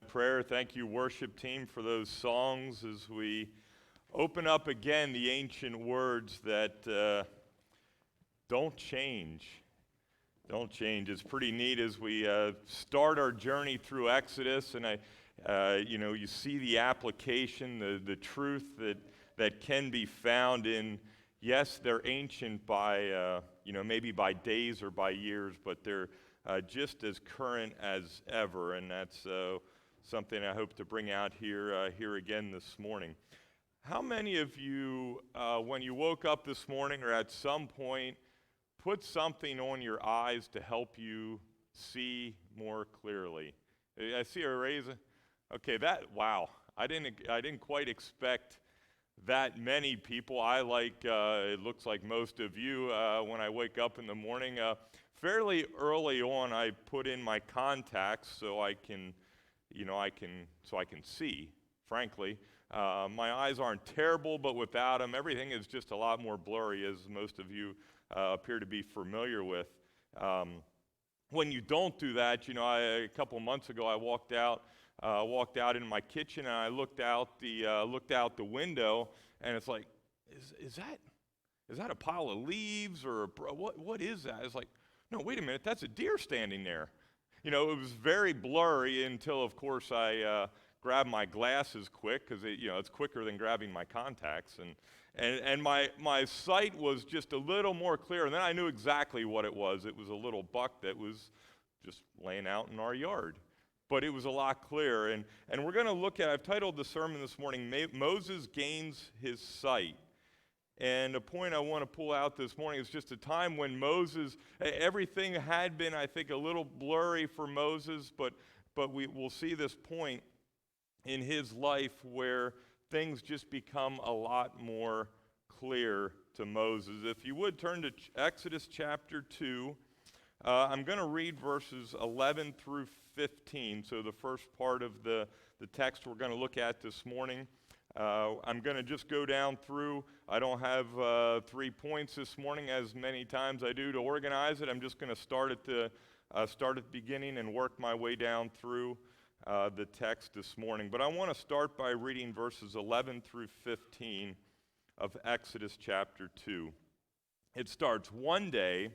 Prayer. Thank you, worship team, for those songs as we open up again the ancient words that don't change. Don't change. It's pretty neat as we start our journey through Exodus, and you see the application, the truth that can be found in. Yes, they're ancient by maybe by days or by years, but they're just as current as ever, and that's something I hope to bring out here again this morning. How many of you, when you woke up this morning or at some point, put something on your eyes to help you see more clearly? I see a raise. Okay, wow. I didn't quite expect that many people. It looks like most of you, when I wake up in the morning, fairly early on, I put in my contacts so I can see, frankly. My eyes aren't terrible, but without them, everything is just a lot more blurry, as most of you appear to be familiar with. When you don't do that, a couple months ago, I walked out in my kitchen and I looked out the window, and it's like, is that a pile of leaves or what is that? It's like, no, wait a minute, that's a deer standing there. It was very blurry until, of course, I grabbed my glasses quick, because it's quicker than grabbing my contacts, and my sight was just a little more clear, and then I knew exactly what it was. It was a little buck that was just laying out in our yard. But it was a lot clearer, and we're going to look at, I've titled the sermon this morning, Moses Gains His Sight. And a point I want to pull out this morning is just a time when everything had been, I think, a little blurry for Moses, but we'll see this point in his life where things just become a lot more clear to Moses. If you would turn to Exodus chapter 2, I'm going to read verses 11 through 15, so the first part of the text we're going to look at this morning. I'm going to just go down through. I don't have 3 points this morning, as many times I do to organize it. I'm just going to start at the beginning and work my way down through the text this morning. But I want to start by reading verses 11 through 15 of Exodus chapter 2. It starts, "One day,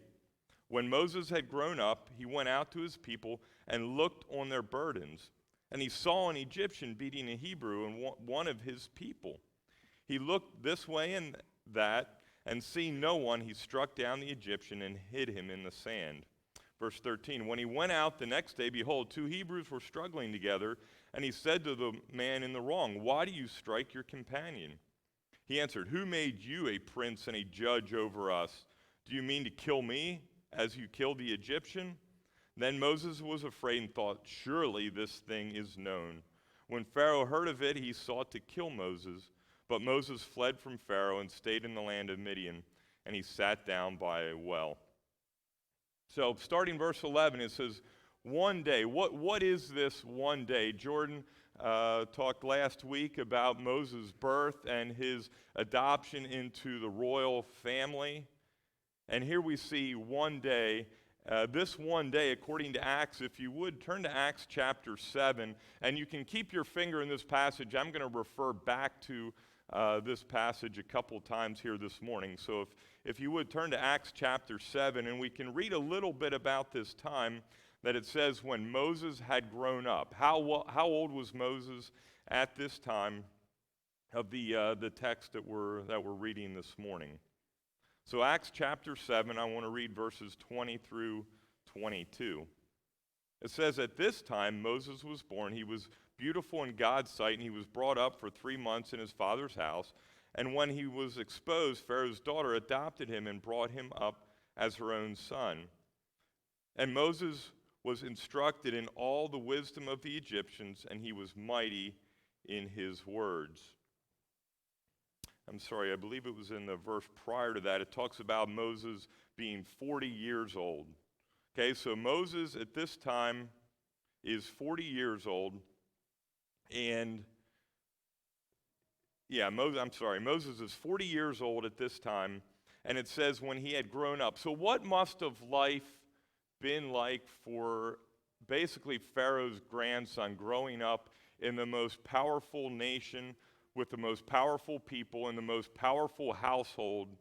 when Moses had grown up, he went out to his people and looked on their burdens. And he saw an Egyptian beating a Hebrew and one of his people. He looked this way and that, and seeing no one, he struck down the Egyptian and hid him in the sand." Verse 13, "When he went out the next day, behold, 2 Hebrews were struggling together, and he said to the man in the wrong, 'Why do you strike your companion?' He answered, 'Who made you a prince and a judge over us? Do you mean to kill me as you killed the Egyptian?' Then Moses was afraid and thought, 'Surely this thing is known.' When Pharaoh heard of it, he sought to kill Moses. But Moses fled from Pharaoh and stayed in the land of Midian, and he sat down by a well." So starting verse 11, it says, one day. What is this one day? Jordan talked last week about Moses' birth and his adoption into the royal family. And here we see one day. This one day, according to Acts, if you would, turn to Acts chapter 7, and you can keep your finger in this passage. I'm going to refer back to this passage a couple times here this morning. So if you would, turn to Acts chapter 7, and we can read a little bit about this time that it says when Moses had grown up. How old was Moses at this time of the text that we're reading this morning? So Acts chapter 7, I want to read verses 20 through 22. It says, "At this time Moses was born. He was beautiful in God's sight, and he was brought up for 3 months in his father's house. And when he was exposed, Pharaoh's daughter adopted him and brought him up as her own son. And Moses was instructed in all the wisdom of the Egyptians, and he was mighty in his words." I'm sorry, I believe it was in the verse prior to that. It talks about Moses being 40 years old. Okay, so Moses at this time is 40 years old. And, Moses is 40 years old at this time. And it says when he had grown up. So what must have life been like for basically Pharaoh's grandson growing up in the most powerful nation with the most powerful people in the most powerful household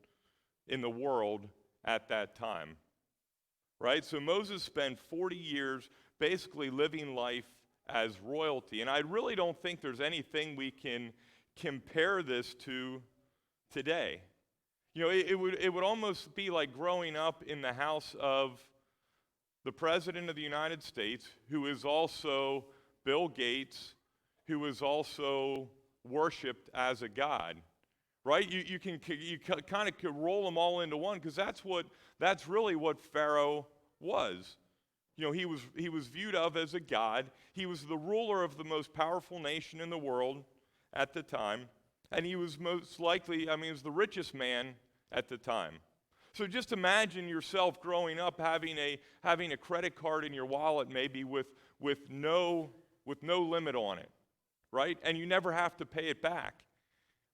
in the world at that time. Right? So Moses spent 40 years basically living life as royalty. And I really don't think there's anything we can compare this to today. You know, it would almost be like growing up in the house of the President of the United States, who is also Bill Gates, who is also worshipped as a god. Right? You kind of could roll them all into one, because that's really what Pharaoh was. You know, he was viewed of as a god. He was the ruler of the most powerful nation in the world at the time, and he was most likely, I mean, he was the richest man at the time. So just imagine yourself growing up having a credit card in your wallet, maybe with no limit on it, right? And you never have to pay it back,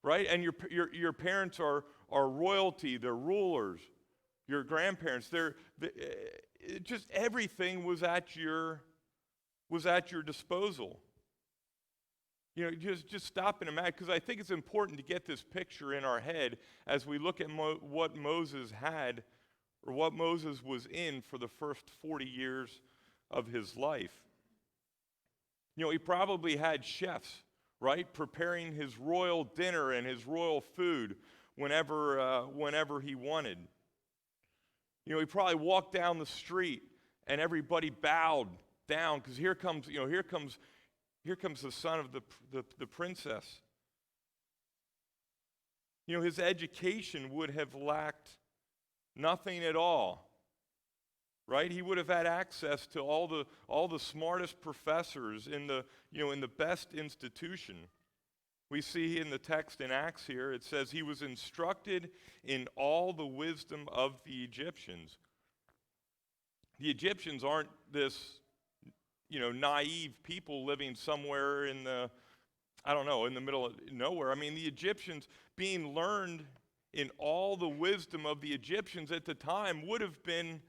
right? And your parents are royalty, they're rulers. Your grandparents, just everything was at your disposal. You know, just stop and imagine, because I think it's important to get this picture in our head as we look at what Moses had, or what Moses was in for the first 40 years of his life. You know, he probably had chefs, right, preparing his royal dinner and his royal food whenever he wanted. You know, he probably walked down the street and everybody bowed down, because here comes the son of the princess. You know, his education would have lacked nothing at all, right? He would have had access to all the smartest professors in the best institution. We see in the text in Acts here, it says he was instructed in all the wisdom of the Egyptians. The Egyptians aren't this, naive people living somewhere in the middle of nowhere. I mean, the Egyptians being learned in all the wisdom of the Egyptians at the time would have been,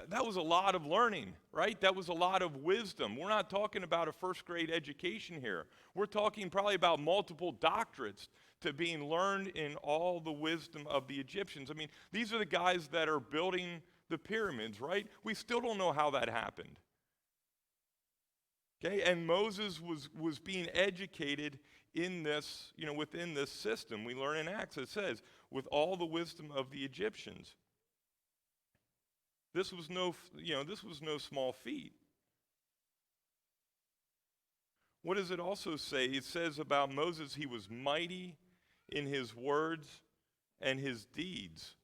that was a lot of learning, right? That was a lot of wisdom. We're not talking about a first grade education here. We're talking probably about multiple doctorates to being learned in all the wisdom of the Egyptians. I mean, these are the guys that are building the pyramids, right? We still don't know how that happened. Okay, and Moses was being educated in this, within this system. We learn in Acts, it says, with all the wisdom of the Egyptians. This was no small feat. What does it also say? It says about Moses, he was mighty in his words and his deeds.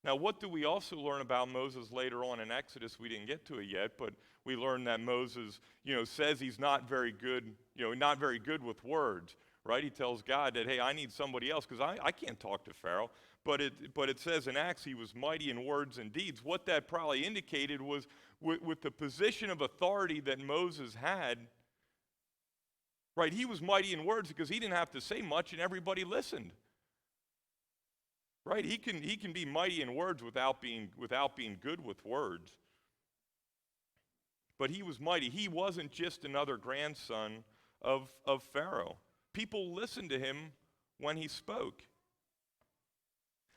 Now, what do we also learn about Moses later on in Exodus? We didn't get to it yet, but we learn that Moses, says he's not very good, not very good with words, right? He tells God that, hey, I need somebody else because I can't talk to Pharaoh. But it says in Acts he was mighty in words and deeds. What that probably indicated was with the position of authority that Moses had, right, he was mighty in words because he didn't have to say much and everybody listened. Right? He can be mighty in words without being good with words. But he was mighty. He wasn't just another grandson of Pharaoh. People listened to him when he spoke.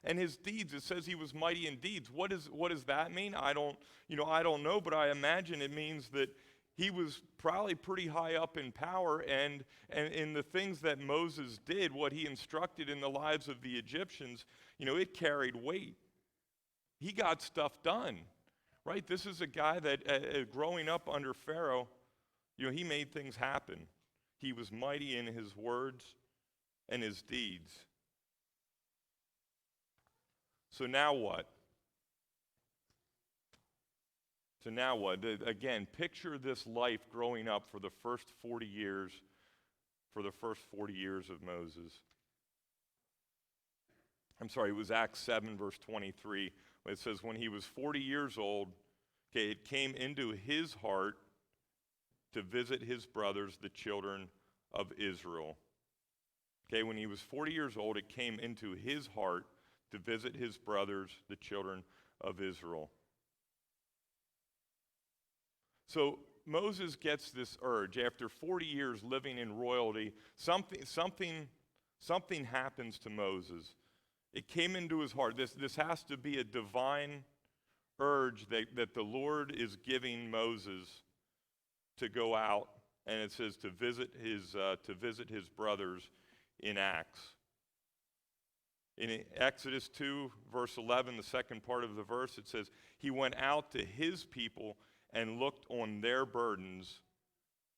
And his deeds, it says he was mighty in deeds. What does that mean? I don't know, but I imagine it means that he was probably pretty high up in power, and in the things that Moses did, what he instructed in the lives of the Egyptians, it carried weight. He got stuff done, right? This is a guy that growing up under Pharaoh, he made things happen. He was mighty in his words and his deeds. So now what? Again, picture this life growing up for the first 40 years of Moses. I'm sorry, it was Acts 7, verse 23. It says, when he was 40 years old, okay, it came into his heart to visit his brothers, the children of Israel. Okay, when he was 40 years old, it came into his heart to visit his brothers, the children of Israel. So Moses gets this urge after 40 years living in royalty. Something happens to Moses. It came into his heart. This has to be a divine urge that the Lord is giving Moses to go out, and it says to visit his brothers in Acts. In Exodus 2, verse 11, the second part of the verse, it says, he went out to his people and looked on their burdens,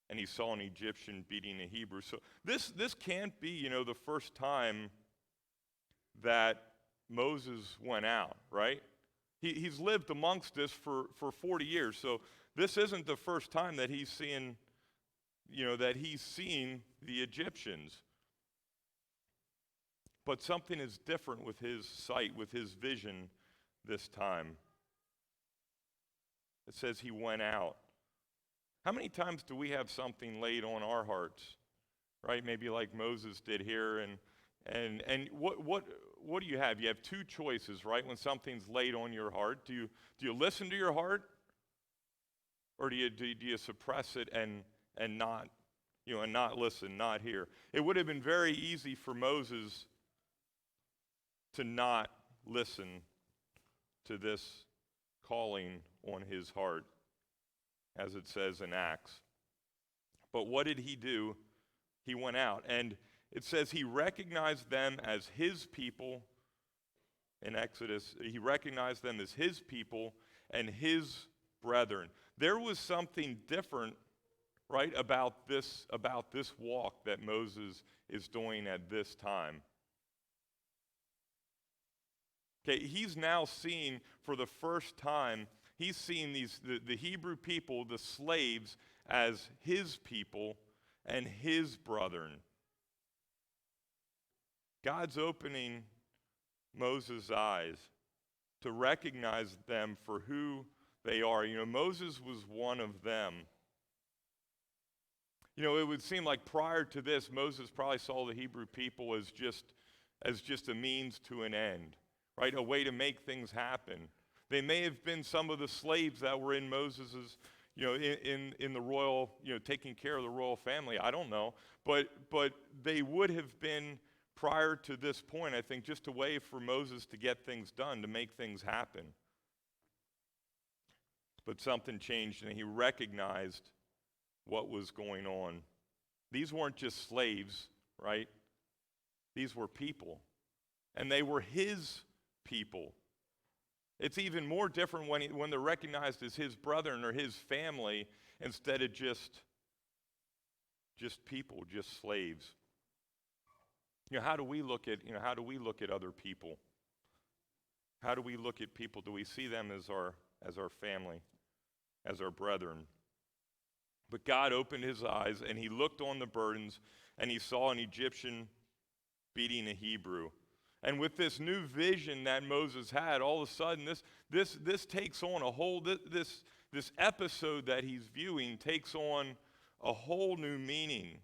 and he saw an Egyptian beating a Hebrew. So this can't be, the first time that Moses went out, right? He's lived amongst this for 40 years. So this isn't the first time that he's seeing, the Egyptians. But something is different with his sight, with his vision this time. It says he went out. How many times do we have something laid on our hearts, right? Maybe like Moses did here, and what do you have? You have two choices, right? When something's laid on your heart, do you listen to your heart, or do you suppress it and not listen, not hear? It would have been very easy for Moses to not listen to this calling on his heart, as it says in Acts. But what did he do? He went out, and it says he recognized them as his people. In Exodus, he recognized them as his people and his brethren. There was something different, right, about this walk that Moses is doing at this time. Okay, he's now seeing for the first time, he's seeing the Hebrew people, the slaves, as his people and his brethren. God's opening Moses' eyes to recognize them for who they are. Moses was one of them. It would seem like prior to this, Moses probably saw the Hebrew people as just a means to an end, right? A way to make things happen. They may have been some of the slaves that were in Moses's, in the royal, taking care of the royal family. I don't know, but they would have been prior to this point, I think, just a way for Moses to get things done, to make things happen. But something changed, and he recognized what was going on. These weren't just slaves, right? These were people, and they were his people. It's even more different when they're recognized as his brethren or his family instead of just people, just slaves. How do we look at other people? How do we look at people? Do we see them as our family, as our brethren? But God opened his eyes, and he looked on the burdens, and he saw an Egyptian beating a Hebrew. And with this new vision that Moses had, all of a sudden this takes on a whole, this episode that he's viewing takes on a whole new meaning.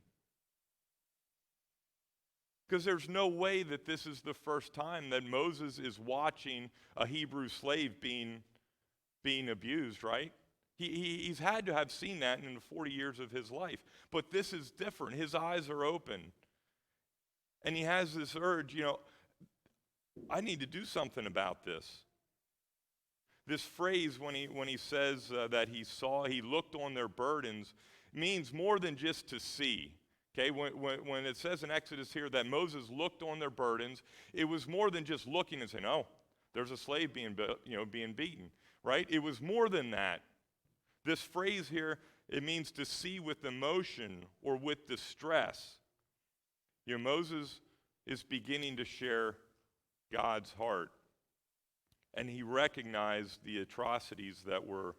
Because there's no way that this is the first time that Moses is watching a Hebrew slave being abused, right? He's had to have seen that in the 40 years of his life. But this is different. His eyes are open. And he has this urge, I need to do something about this. This phrase when he says that he looked on their burdens means more than just to see. Okay, when it says in Exodus here that Moses looked on their burdens, it was more than just looking and saying, "Oh, there's a slave being beaten," right? It was more than that. This phrase here, it means to see with emotion or with distress. Moses is beginning to share God's heart, and he recognized the atrocities that were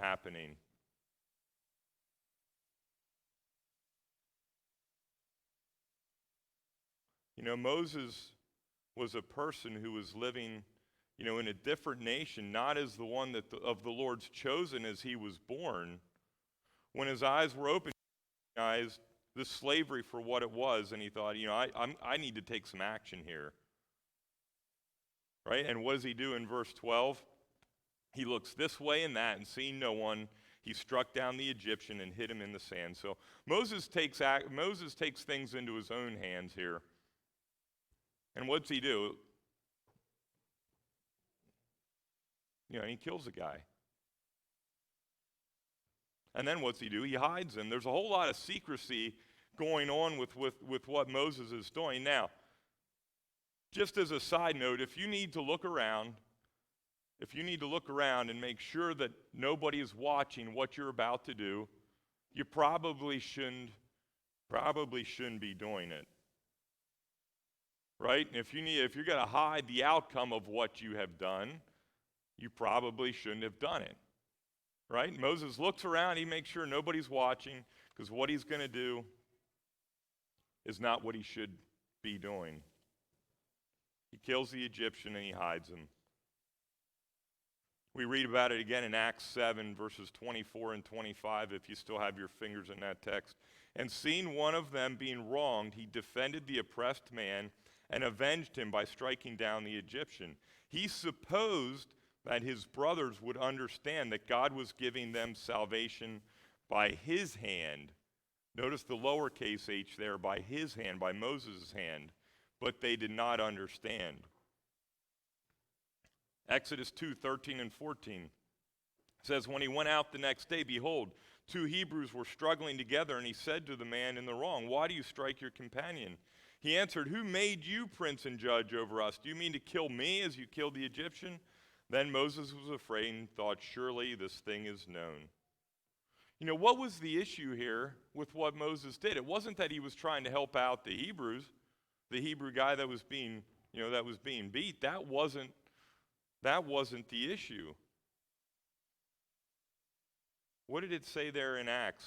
happening. Moses was a person who was living, in a different nation, not as the one of the Lord's chosen as he was born. When his eyes were open, he recognized this slavery for what it was, and he thought, I need to take some action here. Right? And what does he do in verse 12? He looks this way and that, and seeing no one, he struck down the Egyptian and hid him in the sand. So Moses takes things into his own hands here. And what's he do? He kills the guy. And then what's he do? He hides him. There's a whole lot of secrecy going on with what Moses is doing. Now, just as a side note, if you need to look around and make sure that nobody is watching what you're about to do, you probably shouldn't be doing it. Right? And if you're going to hide the outcome of what you have done, you probably shouldn't have done it. Right? Moses looks around, he makes sure nobody's watching, because what he's going to do is not what he should be doing. He kills the Egyptian and he hides him. We read about it again in Acts 7, verses 24 and 25, if you still have your fingers in that text. And seeing one of them being wronged, he defended the oppressed man and avenged him by striking down the Egyptian. He supposed that his brothers would understand that God was giving them salvation by his hand. Notice the lowercase h there, by his hand, by Moses' hand. But they did not understand. Exodus 2:13 and 14 says, when he went out the next day, behold, 2 Hebrews were struggling together, and he said to the man in the wrong, why do you strike your companion? He answered, who made you prince and judge over us? Do you mean to kill me as you killed the Egyptian? Then Moses was afraid and thought, surely this thing is known. What was the issue here with what Moses did? It wasn't that he was trying to help out the Hebrews, the Hebrew guy that was being beat. That wasn't the issue. What did it say there in Acts?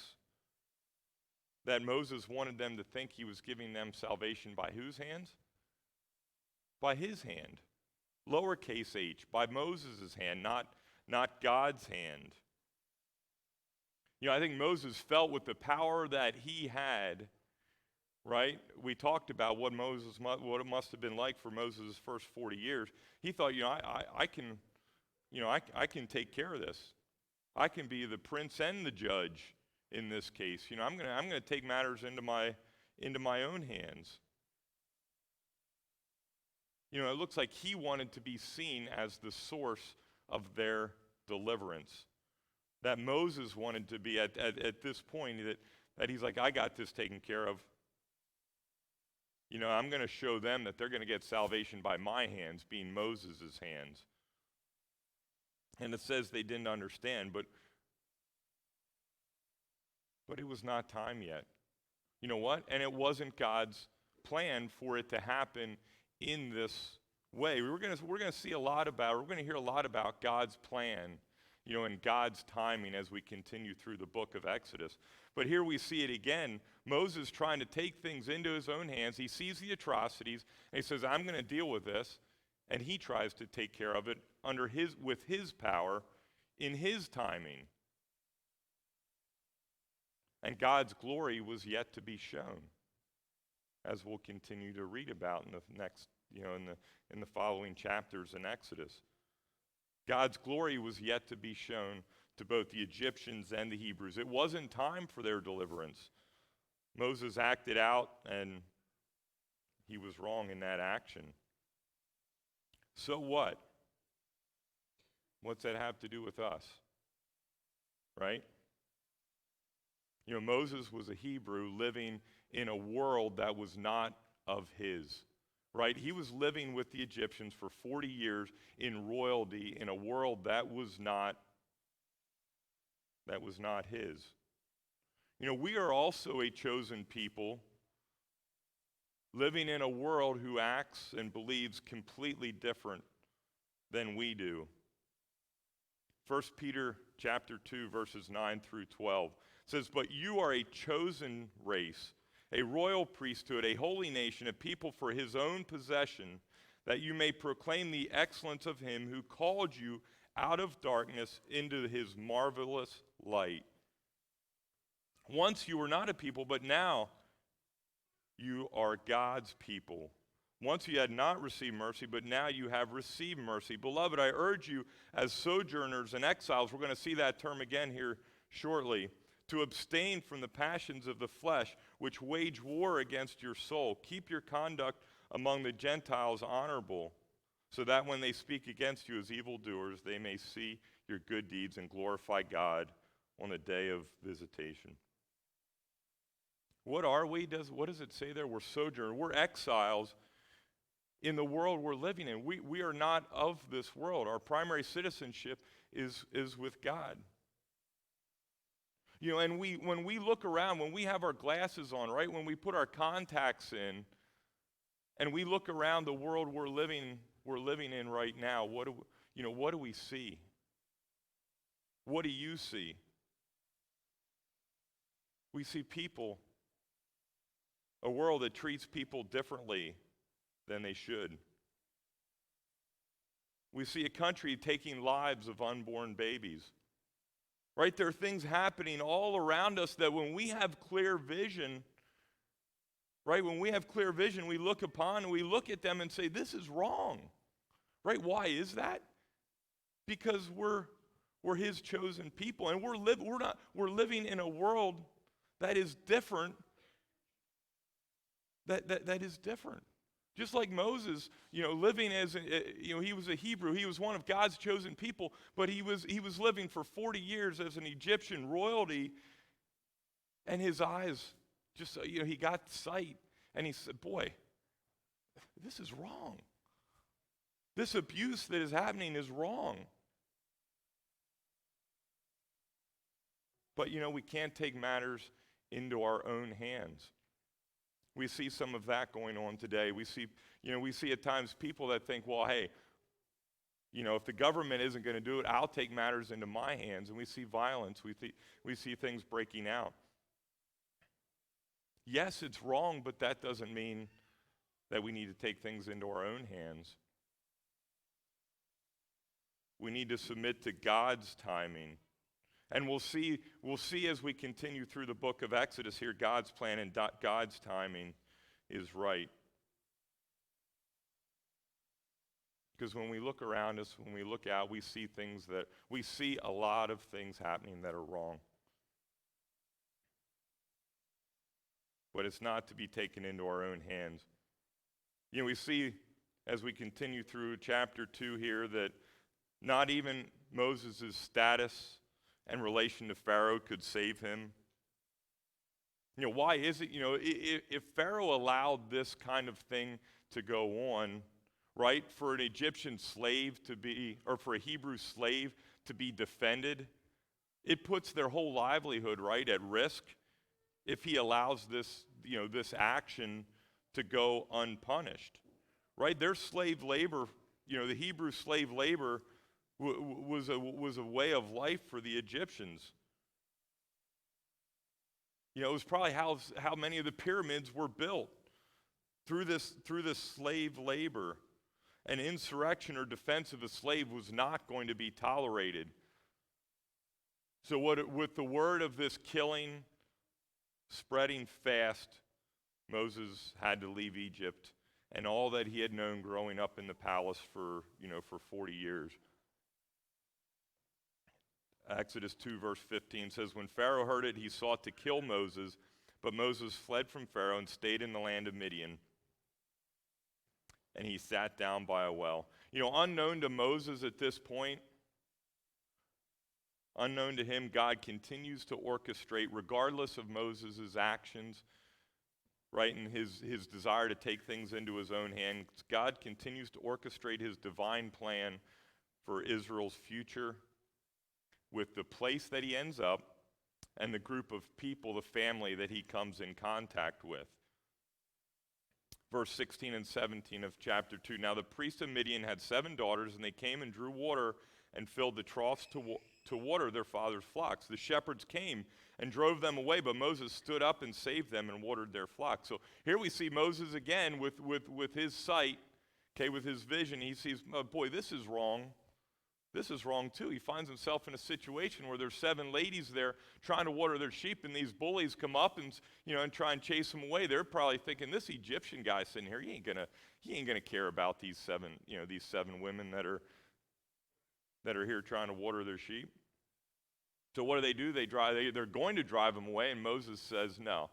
That Moses wanted them to think he was giving them salvation by whose hands? By his hand. Lowercase h, by Moses' hand, not God's hand. I think Moses felt with the power that he had, right? We talked about what it must have been like for Moses' first 40 years. He thought, I can take care of this. I can be the prince and the judge in this case. I'm going to take matters into my own hands. It looks like he wanted to be seen as the source of their deliverance. That Moses wanted to be at this point, that he's like, I got this taken care of. I'm going to show them that they're going to get salvation by my hands, being Moses' hands. And it says they didn't understand, but it was not time yet. You know what? And it wasn't God's plan for it to happen in this way. We're going to hear a lot about God's plan, and God's timing as we continue through the book of Exodus. But here we see it again. Moses trying to take things into his own hands. He sees the atrocities and he says, I'm going to deal with this. And he tries to take care of it with his power, in his timing. And God's glory was yet to be shown, as we'll continue to read about in the next, in the following chapters in Exodus. God's glory was yet to be shown to both the Egyptians and the Hebrews. It wasn't time for their deliverance. Moses acted out, and he was wrong in that action. So what? What's that have to do with us? Right? Moses was a Hebrew living in a world that was not of his. Right? He was living with the Egyptians for 40 years in royalty in a world that was not his. We are also a chosen people living in a world who acts and believes completely different than we do. 1 Peter chapter 2, verses 9 through 12 says, but you are a chosen race, a royal priesthood, a holy nation, a people for his own possession, that you may proclaim the excellence of him who called you out of darkness into his marvelous light. Once you were not a people, but now you are God's people. Once you had not received mercy, but now you have received mercy. Beloved, I urge you as sojourners and exiles, we're going to see that term again here shortly, to abstain from the passions of the flesh, which wage war against your soul. Keep your conduct among the Gentiles honorable, so that when they speak against you as evildoers, they may see your good deeds and glorify God on the day of visitation. What are we? What does it say there? We're sojourners. We're exiles in the world we're living in. We are not of this world. Our primary citizenship is with God. You know, and when we look around, when we have our glasses on, right, when we put our contacts in, and we look around the world we're living in right now, what do we see? What do you see? We see people, a world that treats people differently than they should. We see a country taking lives of unborn babies. Right? There are things happening all around us that when we have clear vision, right? When we have clear vision, we look upon and we look at them and say, this is wrong. Right? Why is that? Because we're his chosen people, and we're living in a world that is different. That is different. Just like Moses, living as he was a Hebrew, he was one of God's chosen people, but he was living for 40 years as an Egyptian royalty, and his eyes just he got sight, and he said, "Boy, this is wrong. This abuse that is happening is wrong." But we can't take matters into our own hands. We see some of that going on today. We see at times people that think, well, hey, if the government isn't going to do it, I'll take matters into my hands. And we see violence. We see things breaking out. Yes, it's wrong, but that doesn't mean that we need to take things into our own hands. We need to submit to God's timing. And we'll see as we continue through the book of Exodus here, God's plan and God's timing is right. Because when we look around us, when we look out, we see a lot of things happening that are wrong. But it's not to be taken into our own hands. We see as we continue through chapter 2 here that not even Moses' status and relation to Pharaoh could save him. Why is it, if Pharaoh allowed this kind of thing to go on, right, for an Egyptian slave to be, or for a Hebrew slave to be defended, it puts their whole livelihood, right, at risk if he allows this, this action to go unpunished, right? Their slave labor, the Hebrew slave labor was a way of life for the Egyptians. It was probably how many of the pyramids were built, through this slave labor. An insurrection or defense of a slave was not going to be tolerated. So with the word of this killing spreading fast, Moses had to leave Egypt and all that he had known growing up in the palace for 40 years. Exodus 2 verse 15 says, when Pharaoh heard it, he sought to kill Moses, but Moses fled from Pharaoh and stayed in the land of Midian. And he sat down by a well. Unknown to Moses at this point, unknown to him, God continues to orchestrate, regardless of Moses' actions, right, and his desire to take things into his own hands. God continues to orchestrate his divine plan for Israel's future, with the place that he ends up and the group of people, the family that he comes in contact with. Verse 16 and 17 of chapter 2. Now the priest of Midian had 7 daughters, and they came and drew water and filled the troughs to water their father's flocks. The shepherds came and drove them away, but Moses stood up and saved them and watered their flocks. So here we see Moses again with his sight, with his vision. He sees, oh boy, this is wrong. this is wrong too. He finds himself in a situation where there's 7 ladies there trying to water their sheep, and these bullies come up and and try and chase them away. They're probably thinking, this Egyptian guy sitting here, he ain't gonna care about these 7 women that are here trying to water their sheep. So what do? They're going to drive him away, and Moses says no.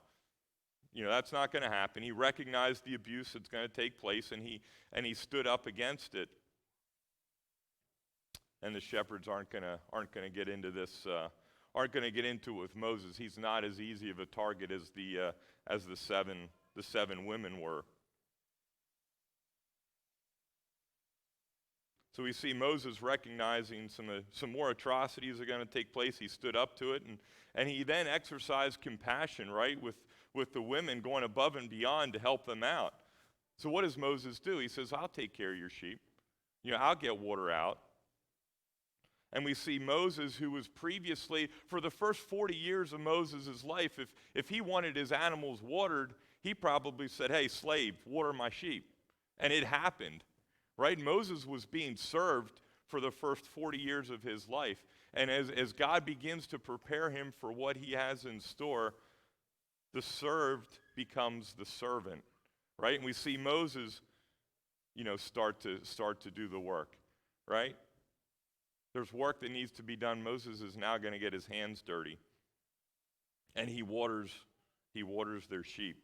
That's not going to happen. He recognized the abuse that's going to take place, and he stood up against it. And the shepherds aren't going to get into this. Aren't going to get into it with Moses. He's not as easy of a target as the 7 women were. So we see Moses recognizing some more atrocities are going to take place. He stood up to it, and he then exercised compassion, right, with the women, going above and beyond to help them out. So what does Moses do? He says, I'll take care of your sheep. I'll get water out. And we see Moses, who was previously, for the first 40 years of Moses' life, if he wanted his animals watered, he probably said, hey, slave, water my sheep. And it happened, right? Moses was being served for the first 40 years of his life. And as God begins to prepare him for what he has in store, the served becomes the servant, right? And we see Moses, start to do the work, right? There's work that needs to be done. Moses is now going to get his hands dirty, and he waters their sheep.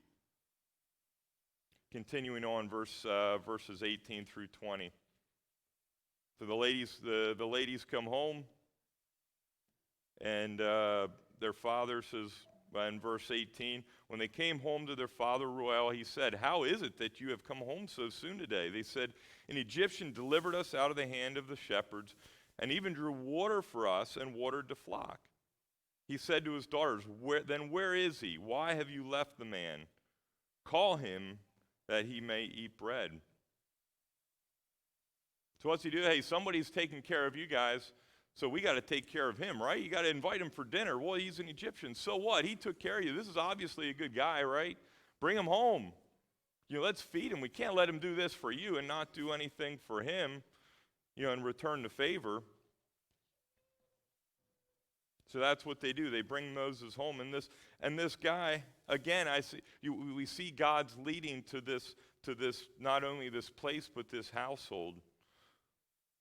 Continuing on, verses 18 through 20. So the ladies come home, and their father says, in verse 18, when they came home to their father Reuel, he said, how is it that you have come home so soon today? They said, an Egyptian delivered us out of the hand of the shepherds, and even drew water for us and watered the flock. He said to his daughters, where is he? Why have you left the man? Call him that he may eat bread. So what's he do? Hey, somebody's taking care of you guys, so we got to take care of him, right? You got to invite him for dinner. Well, he's an Egyptian. So what? He took care of you. This is obviously a good guy, right? Bring him home. Let's feed him. We can't let him do this for you and not do anything for him, and return the favor. So that's what they do. They bring Moses home, and this guy, again, we see God's leading to this not only this place but this household.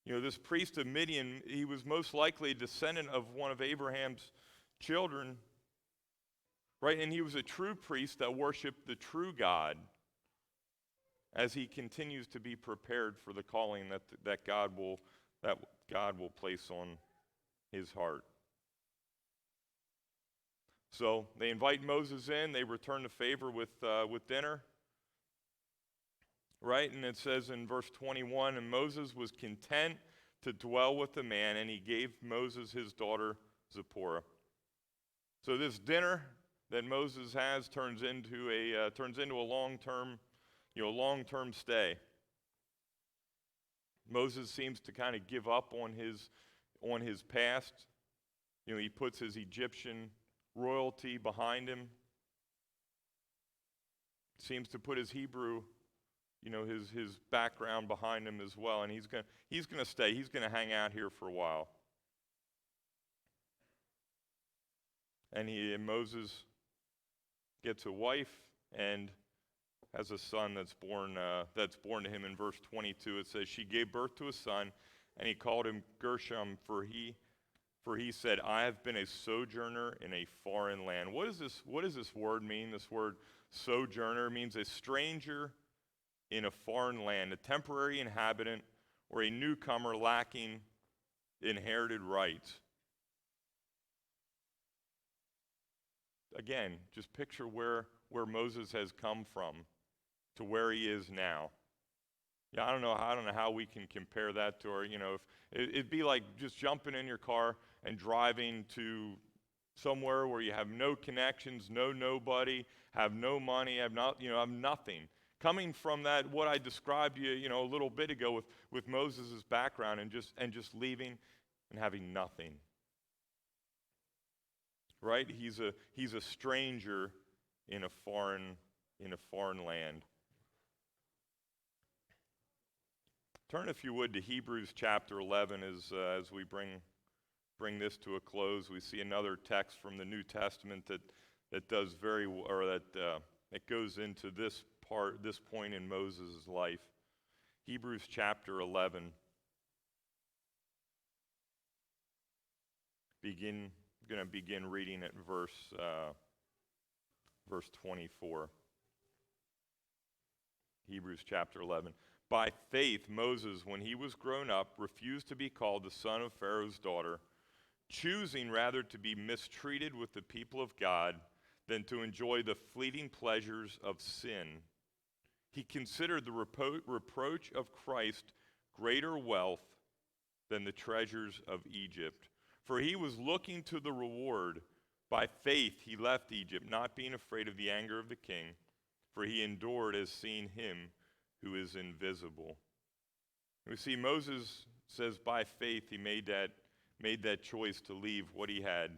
This priest of Midian, he was most likely a descendant of one of Abraham's children, right? And he was a true priest that worshiped the true God, as he continues to be prepared for the calling that God will place on his heart. So they invite Moses in. They return the favor with dinner, right? And it says in verse 21, and Moses was content to dwell with the man, and he gave Moses his daughter Zipporah. So this dinner that Moses has turns into a long-term stay. Moses seems to kind of give up on his past. He puts his Egyptian royalty behind him. Seems to put his Hebrew, his background behind him as well, and he's going to stay. He's going to hang out here for a while. And Moses gets a wife and has a son that's born to him. In verse 22, it says, she gave birth to a son, and he called him Gershom, for he said, I have been a sojourner in a foreign land. What does this word mean? This word sojourner means a stranger in a foreign land, a temporary inhabitant, or a newcomer lacking inherited rights. Again, just picture where Moses has come from to where he is now. Yeah, I don't know how we can compare that to it'd be like just jumping in your car and driving to somewhere where you have no connections, nobody, have no money, have nothing. Coming from that, what I described to you, a little bit ago with Moses' background, and just leaving and having nothing. Right? He's a stranger in a foreign land. Turn, if you would, to Hebrews chapter 11 as we bring this to a close. We see another text from the New Testament that does that goes into this point in Moses' life. Hebrews chapter 11. Going to begin reading at verse 24. Hebrews chapter 11. By faith, Moses, when he was grown up, refused to be called the son of Pharaoh's daughter, choosing rather to be mistreated with the people of God than to enjoy the fleeting pleasures of sin. He considered the reproach of Christ greater wealth than the treasures of Egypt, for he was looking to the reward. By faith he left Egypt, not being afraid of the anger of the king, for he endured as seeing him who is invisible. We see Moses says by faith he made that choice to leave what he had.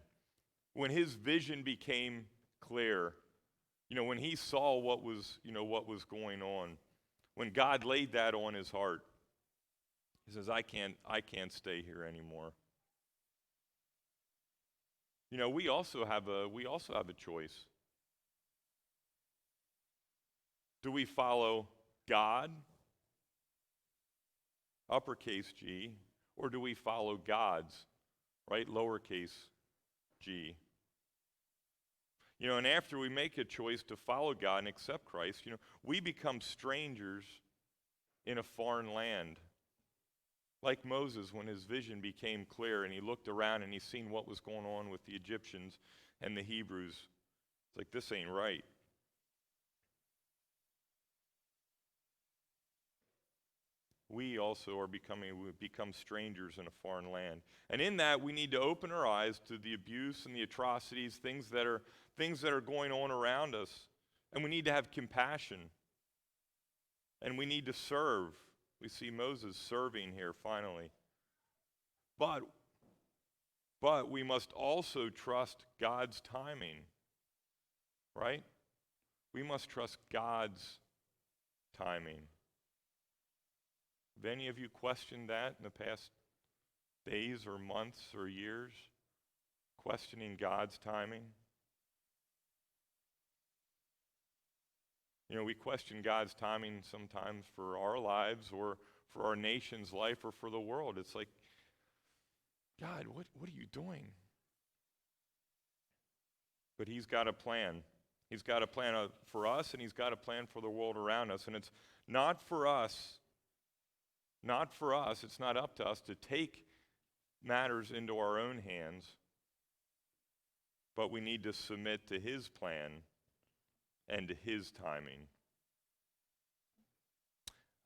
When his vision became clear, when he saw what was going on, when God laid that on his heart, he says, I can't stay here anymore. We also have a choice. Do we follow God, uppercase G, or do we follow God's, right, lowercase g? And after we make a choice to follow God and accept Christ, we become strangers in a foreign land. Like Moses, when his vision became clear and he looked around and he seen what was going on with the Egyptians and the Hebrews, it's like, this ain't right. We also become strangers in a foreign land. And in that, we need to open our eyes to the abuse and the atrocities, things that are going on around us. And we need to have compassion. And we need to serve. We see Moses serving here finally. But we must also trust God's timing. Right? We must trust God's timing. Have any of you questioned that in the past days or months or years? Questioning God's timing? We question God's timing sometimes for our lives or for our nation's life or for the world. It's like, God, what are you doing? But he's got a plan. He's got a plan for us, and he's got a plan for the world around us. And it's not for us, it's not up to us to take matters into our own hands, but we need to submit to his plan and to his timing.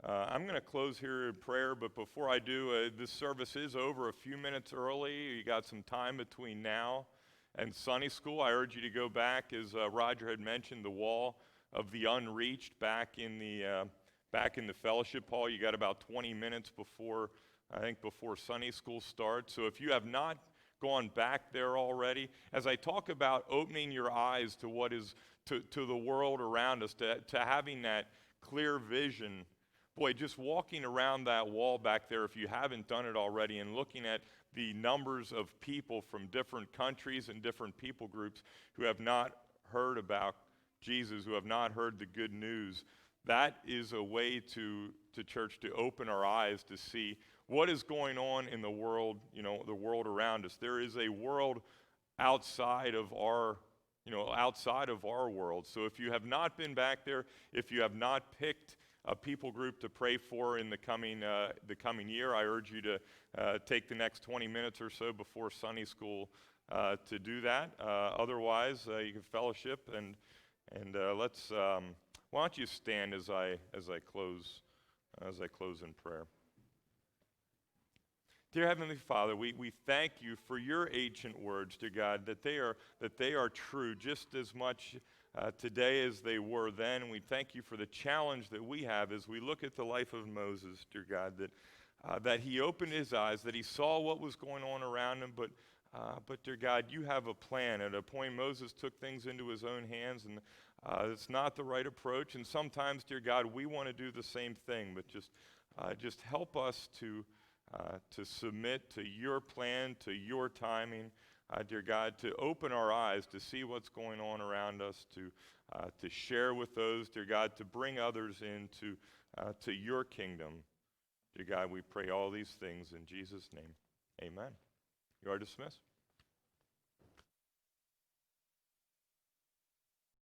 I'm going to close here in prayer, but before I do, this service is over a few minutes early. You got some time between now and Sunday school. I urge you to go back, as Roger had mentioned, the wall of the unreached back in the fellowship hall. You got about 20 minutes before Sunday school starts. So if you have not gone back there already, as I talk about opening your eyes to what is to the world around us, to having that clear vision, boy, just walking around that wall back there, if you haven't done it already, and looking at the numbers of people from different countries and different people groups who have not heard about Jesus, who have not heard the good news, that is a way to church to open our eyes to see what is going on in the world, the world around us. There is a world outside of our world. So if you have not been back there, if you have not picked a people group to pray for in the coming year, I urge you to take the next 20 minutes or so before Sunday school to do that. Otherwise, you can fellowship and let's. Why don't you stand as I close in prayer. Dear Heavenly Father, we thank you for your ancient words, dear God, that they are true just as much today as they were then. And we thank you for the challenge that we have as we look at the life of Moses, dear God, that he opened his eyes, that he saw what was going on around him, but dear God, you have a plan. At a point, Moses took things into his own hands, and it's not the right approach. And sometimes, dear God, we want to do the same thing, but just just help us to submit to your plan, to your timing, dear God, to open our eyes to see what's going on around us, to share with those, dear God, to bring others into to your kingdom. Dear God, we pray all these things in Jesus' name. Amen. You are dismissed.